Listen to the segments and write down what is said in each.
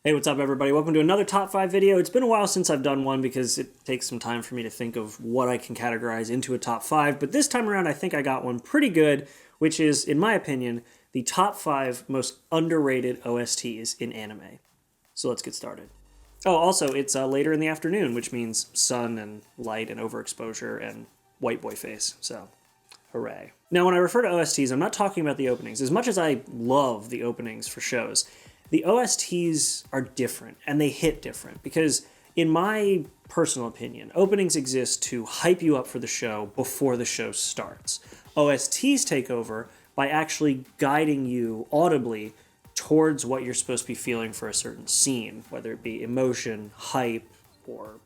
Hey, what's up everybody? Welcome to another top 5 video. It's been a while since I've done one because it takes some time for me to think of what I can categorize into a top 5, but this time around I think I got one pretty good, which is, in my opinion, the top 5 most underrated OSTs in anime. So let's get started. Oh, also, it's later in the afternoon, which means sun and light and overexposure and white boy face, so hooray. Now, when I refer to OSTs, I'm not talking about the openings. As much as I love the openings for shows, the OSTs are different, and they hit different, because in my personal opinion, openings exist to hype you up for the show before the show starts. OSTs take over by actually guiding you audibly towards what you're supposed to be feeling for a certain scene, whether it be emotion, hype, or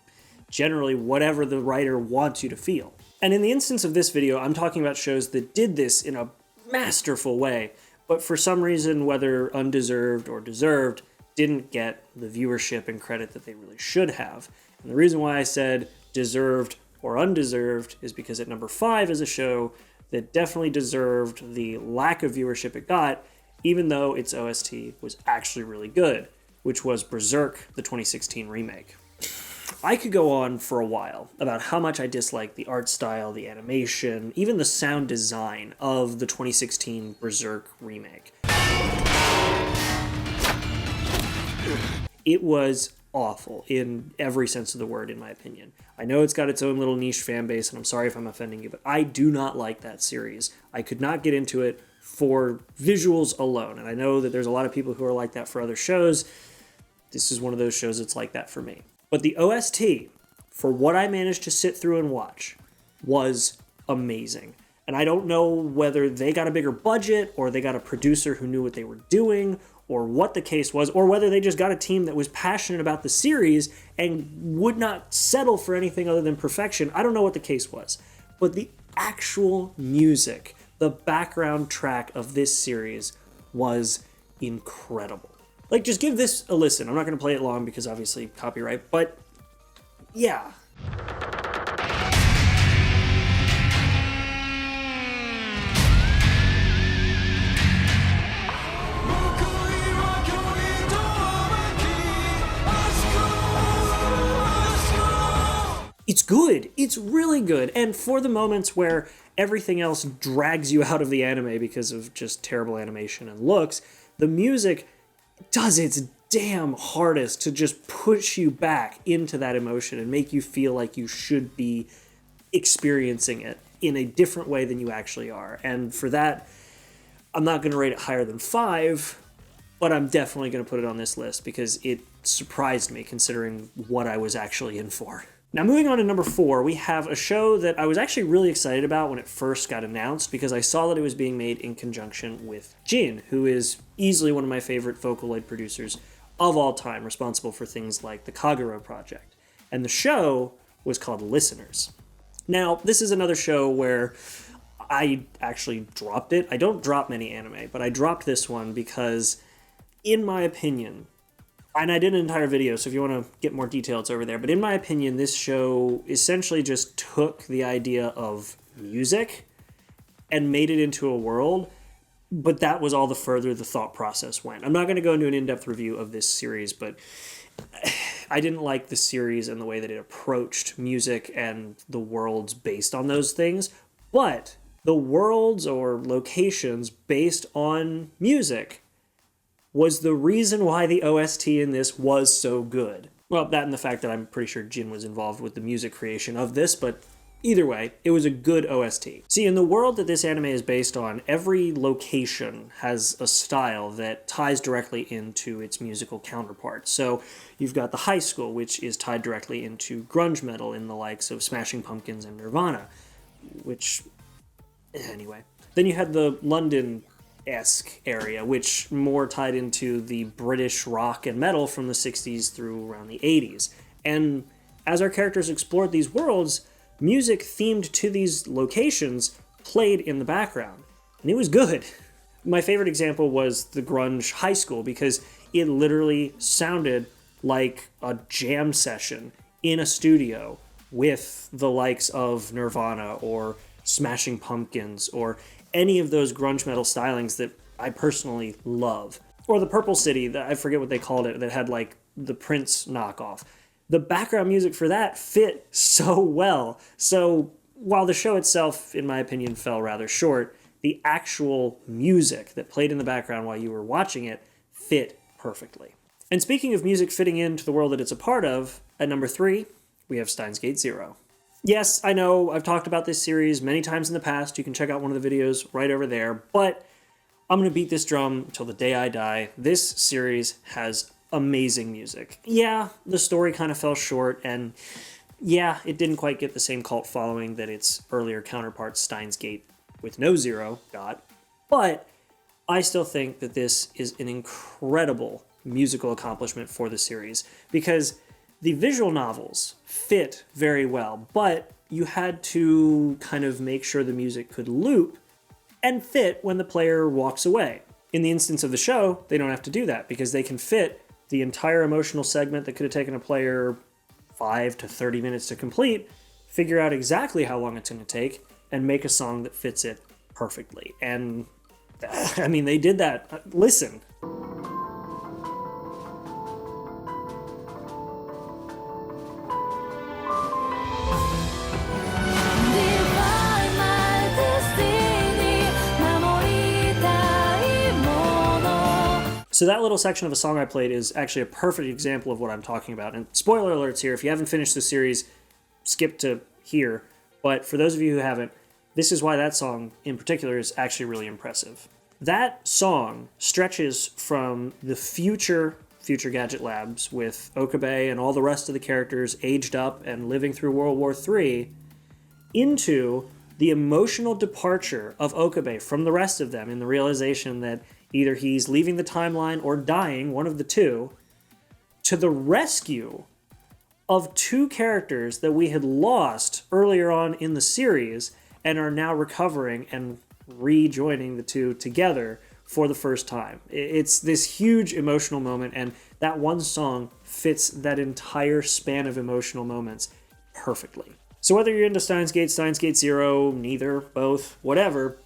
generally whatever the writer wants you to feel. And in the instance of this video, I'm talking about shows that did this in a masterful way, but for some reason, whether undeserved or deserved, didn't get the viewership and credit that they really should have. And the reason why I said deserved or undeserved is because at number 5 is a show that definitely deserved the lack of viewership it got, even though its OST was actually really good, which was Berserk, the 2016 remake. I could go on for a while about how much I dislike the art style, the animation, even the sound design of the 2016 Berserk remake. It was awful in every sense of the word, in my opinion. I know it's got its own little niche fan base, and I'm sorry if I'm offending you, but I do not like that series. I could not get into it for visuals alone, and I know that there's a lot of people who are like that for other shows. This is one of those shows that's like that for me. But the OST, for what I managed to sit through and watch, was amazing. And I don't know whether they got a bigger budget, or they got a producer who knew what they were doing, or what the case was, or whether they just got a team that was passionate about the series and would not settle for anything other than perfection. I don't know what the case was. But the actual music, the background track of this series was incredible. Like, just give this a listen. I'm not going to play it long because obviously copyright, but yeah. It's good. It's really good. And for the moments where everything else drags you out of the anime because of just terrible animation and looks, the music does its damn hardest to just push you back into that emotion and make you feel like you should be experiencing it in a different way than you actually are. And for that, I'm not going to rate it higher than 5, but I'm definitely going to put it on this list because it surprised me considering what I was actually in for. Now, moving on to number 4, we have a show that I was actually really excited about when it first got announced because I saw that it was being made in conjunction with Jin, who is easily one of my favorite Vocaloid producers of all time, responsible for things like the Kagero Project. And the show was called Listeners. Now, this is another show where I actually dropped it. I don't drop many anime, but I dropped this one because, in my opinion, and I did an entire video, so if you want to get more details over there. But in my opinion, this show essentially just took the idea of music and made it into a world, but that was all the further the thought process went. I'm not going to go into an in-depth review of this series, but I didn't like the series and the way that it approached music and the worlds based on those things. But the worlds or locations based on music was the reason why the OST in this was so good. Well, that and the fact that I'm pretty sure Jin was involved with the music creation of this, but either way, it was a good OST. See, in the world that this anime is based on, every location has a style that ties directly into its musical counterpart. So you've got the high school, which is tied directly into grunge metal in the likes of Smashing Pumpkins and Nirvana, which, anyway. Then you had the London-esque area, which more tied into the British rock and metal from the 60s through around the 80s. And as our characters explored these worlds, music themed to these locations played in the background. And it was good. My favorite example was the grunge high school because it literally sounded like a jam session in a studio with the likes of Nirvana or Smashing Pumpkins or any of those grunge metal stylings that I personally love. Or the Purple City, I forget what they called it, that had like the Prince knockoff. The background music for that fit so well. So while the show itself, in my opinion, fell rather short, the actual music that played in the background while you were watching it fit perfectly. And speaking of music fitting into the world that it's a part of, at number 3, we have SteinsGate 0. Yes, I know I've talked about this series many times in the past. You can check out one of the videos right over there, but I'm going to beat this drum until the day I die. This series has amazing music. Yeah, the story kind of fell short, and yeah, it didn't quite get the same cult following that its earlier counterpart SteinsGate with no zero got, but I still think that this is an incredible musical accomplishment for the series, because the visual novels fit very well, but you had to kind of make sure the music could loop and fit when the player walks away. In the instance of the show, they don't have to do that because they can fit the entire emotional segment that could have taken a player 5 to 30 minutes to complete, figure out exactly how long it's going to take, and make a song that fits it perfectly. And I mean, they did that. Listen. So that little section of a song I played is actually a perfect example of what I'm talking about. And spoiler alerts here, if you haven't finished the series, skip to here. But for those of you who haven't, this is why that song in particular is actually really impressive. That song stretches from the future Gadget Labs with Okabe and all the rest of the characters aged up and living through World War III into the emotional departure of Okabe from the rest of them in the realization that either he's leaving the timeline or dying, one of the two, to the rescue of 2 characters that we had lost earlier on in the series and are now recovering and rejoining the 2 together for the first time. It's this huge emotional moment, and that one song fits that entire span of emotional moments perfectly. So whether you're into SteinsGate 0, neither, both, whatever,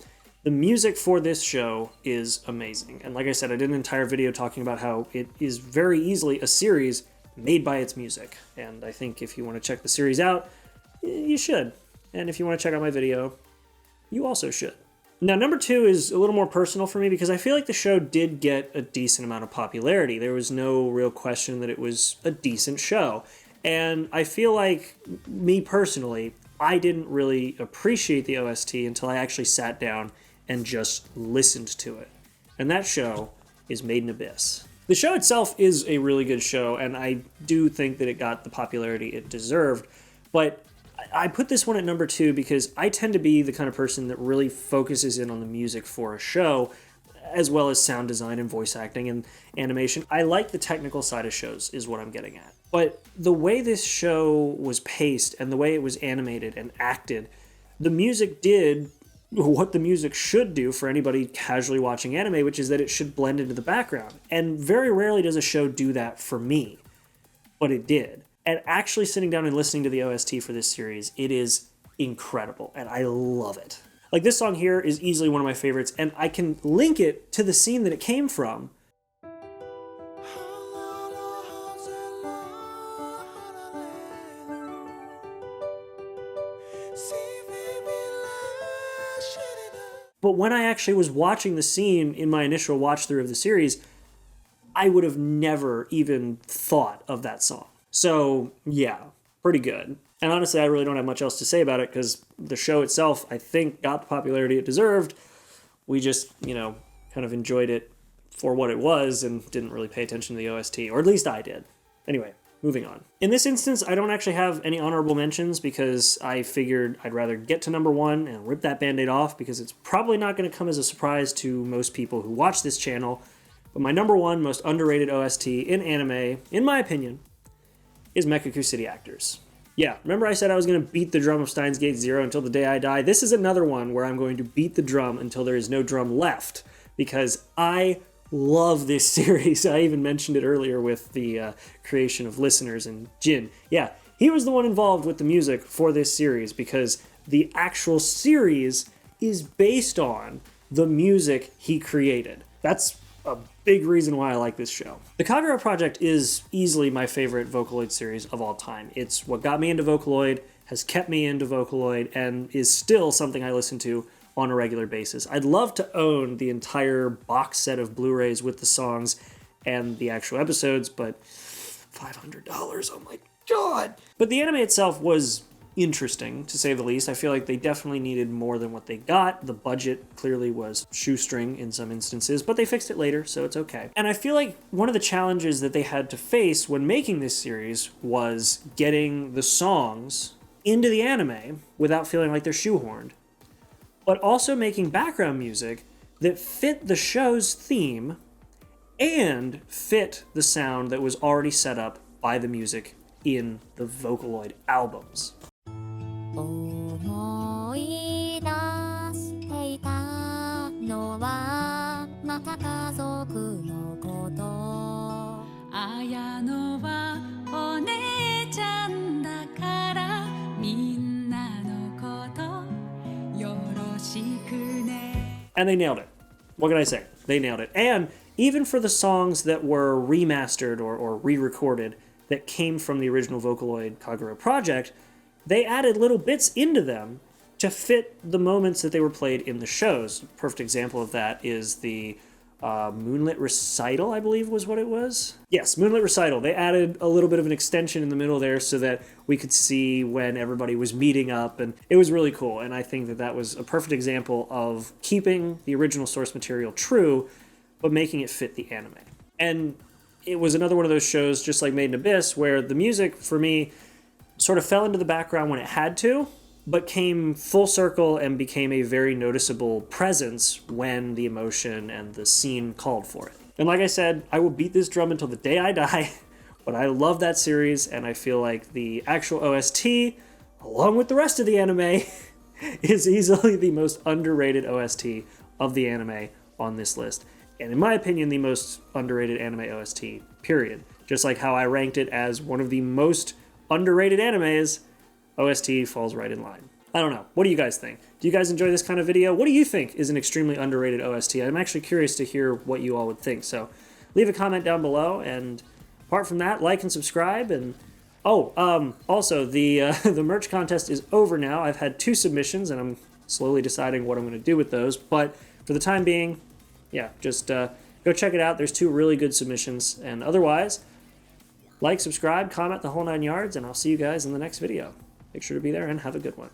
the music for this show is amazing. And like I said, I did an entire video talking about how it is very easily a series made by its music. And I think if you want to check the series out, you should. And if you want to check out my video, you also should. Now, number 2 is a little more personal for me because I feel like the show did get a decent amount of popularity. There was no real question that it was a decent show. And I feel like, me personally, I didn't really appreciate the OST until I actually sat down and just listened to it. And that show is Made in Abyss. The show itself is a really good show, and I do think that it got the popularity it deserved, but I put this one at number 2 because I tend to be the kind of person that really focuses in on the music for a show, as well as sound design and voice acting and animation. I like the technical side of shows, is what I'm getting at. But the way this show was paced and the way it was animated and acted, the music did what the music should do for anybody casually watching anime, which is that it should blend into the background. And very rarely does a show do that for me, but it did. And actually sitting down and listening to the OST for this series, it is incredible, and I love it. Like, this song here is easily one of my favorites, and I can link it to the scene that it came from. But when I actually was watching the scene in my initial watch through of the series, I would have never even thought of that song. So yeah, pretty good. And honestly, I really don't have much else to say about it because the show itself, I think, got the popularity it deserved. We just, kind of enjoyed it for what it was and didn't really pay attention to the OST, or at least I did. Anyway, moving on. In this instance, I don't actually have any honorable mentions because I figured I'd rather get to number 1 and rip that band-aid off because it's probably not going to come as a surprise to most people who watch this channel. But my number 1 most underrated OST in anime, in my opinion, is Mekaku City Actors. Yeah, remember I said I was going to beat the drum of SteinsGate 0 until the day I die? This is another one where I'm going to beat the drum until there is no drum left because I love this series. I even mentioned it earlier with the creation of Listeners and Jin. Yeah, he was the one involved with the music for this series because the actual series is based on the music he created. That's a big reason why I like this show. The Kagura Project is easily my favorite Vocaloid series of all time. It's what got me into Vocaloid, has kept me into Vocaloid, and is still something I listen to on a regular basis. I'd love to own the entire box set of Blu-rays with the songs and the actual episodes, but $500, oh my god. But the anime itself was interesting, to say the least. I feel like they definitely needed more than what they got. The budget clearly was shoestring in some instances, but they fixed it later, so it's okay. And I feel like one of the challenges that they had to face when making this series was getting the songs into the anime without feeling like they're shoehorned, but also making background music that fit the show's theme and fit the sound that was already set up by the music in the Vocaloid albums. 思い出していたのはまた家族のこと綾乃はお姉ちゃんだからみんなのことよろしくね And they nailed it. What can I say? They nailed it. And even for the songs that were remastered or re-recorded that came from the original Vocaloid Kagura project, they added little bits into them to fit the moments that they were played in the shows. A perfect example of that is the Moonlit Recital, I believe was what it was. Yes, Moonlit Recital. They added a little bit of an extension in the middle there so that we could see when everybody was meeting up, and it was really cool. And I think that that was a perfect example of keeping the original source material true, but making it fit the anime. And it was another one of those shows, just like Made in Abyss, where the music, for me, sort of fell into the background when it had to, but came full circle and became a very noticeable presence when the emotion and the scene called for it. And like I said, I will beat this drum until the day I die, but I love that series, and I feel like the actual OST, along with the rest of the anime, is easily the most underrated OST of the anime on this list. And in my opinion, the most underrated anime OST, period. Just like how I ranked it as one of the most underrated animes, OST falls right in line. I don't know. What do you guys think? Do you guys enjoy this kind of video? What do you think is an extremely underrated OST? I'm actually curious to hear what you all would think. So leave a comment down below. And apart from that, like and subscribe. And also the merch contest is over now. I've had 2 submissions, and I'm slowly deciding what I'm going to do with those. But for the time being, yeah, just go check it out. There's 2 really good submissions. And otherwise, like, subscribe, comment, the whole 9 yards, and I'll see you guys in the next video. Make sure to be there and have a good one.